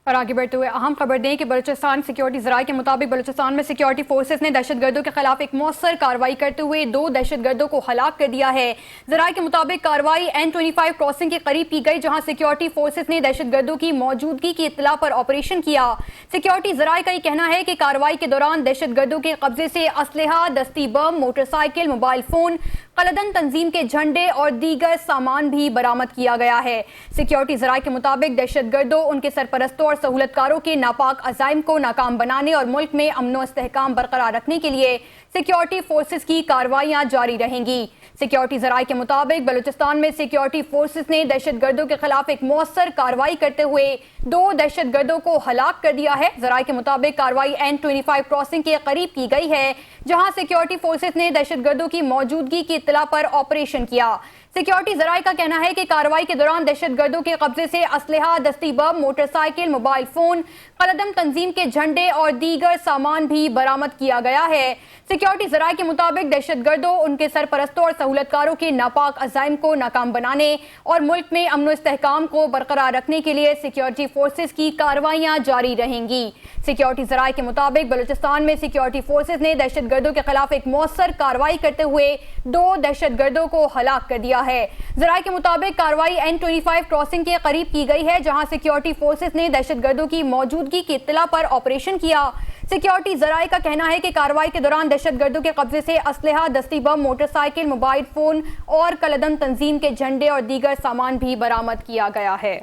اور آگے بڑھتے ہوئے اہم خبر دیں کہ بلوچستان سیکیورٹی ذرائع کے مطابق بلوچستان میں سیکیورٹی فورسز نے دہشت گردوں کے خلاف ایک مؤثر کارروائی کرتے ہوئے 2 دہشت گردوں کو ہلاک کر دیا ہے۔ ذرائع کے مطابق کارروائی N25 کراسنگ کے قریب کی گئی، جہاں سیکیورٹی فورسز نے دہشت گردوں کی موجودگی کی اطلاع پر آپریشن کیا۔ سیکیورٹی ذرائع کا یہ کہنا ہے کہ کارروائی کے دوران دہشت گردوں کے قبضے سے اسلحہ، دستی بم، موٹر سائیکل، موبائل فون، قلدن تنظیم کے جھنڈے اور دیگر سامان بھی برآمد کیا گیا ہے۔ سیکیورٹی ذرائع کے مطابق دہشت گردوں، ان کے سرپرستوں اور سہولت کاروں کے ناپاک عزائم کو ناکام بنانے اور ملک میں امن و استحکام برقرار رکھنے کے لیے سیکیورٹی فورسز کی کارروائیاں جاری رہیں گی۔ سیکیورٹی ذرائع کے مطابق بلوچستان میں سیکیورٹی فورسز نے دہشت گردوں کے خلاف ایک مؤثر کارروائی کرتے ہوئے 2 دہشت گردوں کو ہلاک کر دیا ہے۔ ذرائع کے مطابق کارروائی N25 کراسنگ کے قریب کی گئی ہے، جہاں سیکیورٹی فورسز نے دہشت گردوں کی موجودگی کی اطلاع پر آپریشن کیا۔ سیکیورٹی ذرائع کا کہنا ہے کہ کارروائی کے دوران دہشت گردوں کے قبضے سے اسلحہ، دستی بم، موٹر سائیکل، موبائل فون، قلدم تنظیم کے جھنڈے اور دیگر سامان بھی برآمد کیا گیا ہے۔ سیکیورٹی ذرائع کے مطابق دہشت گردوں، ان کے سرپرستوں اور سہولت کاروں کے ناپاک عزائم کو ناکام بنانے اور ملک میں امن و استحکام کو برقرار رکھنے کے لیے سیکیورٹی فورسز کی کارروائیاں جاری رہیں گی۔ سیکیورٹی ذرائع کے مطابق بلوچستان میں سیکیورٹی فورسز نے دہشت گردوں کے خلاف ایک مؤثر کارروائی کرتے ہوئے 2 دہشت گردوں کو ہلاک کر دیا ہے۔ ذرائع کے مطابق کارروائی N25 کراسنگ کے قریب کی گئی ہے، جہاں سیکیورٹی فورسز نے دہشت گردوں کی موجودگی کی اطلاع پر آپریشن کیا۔ سیکیورٹی ذرائع کا کہنا ہے کہ کارروائی کے دوران دہشت گردوں کے قبضے سے اسلحہ، دستی بم، موٹر سائیکل، موبائل فون اور قلدن تنظیم کے جھنڈے اور دیگر سامان بھی برآمد کیا گیا ہے۔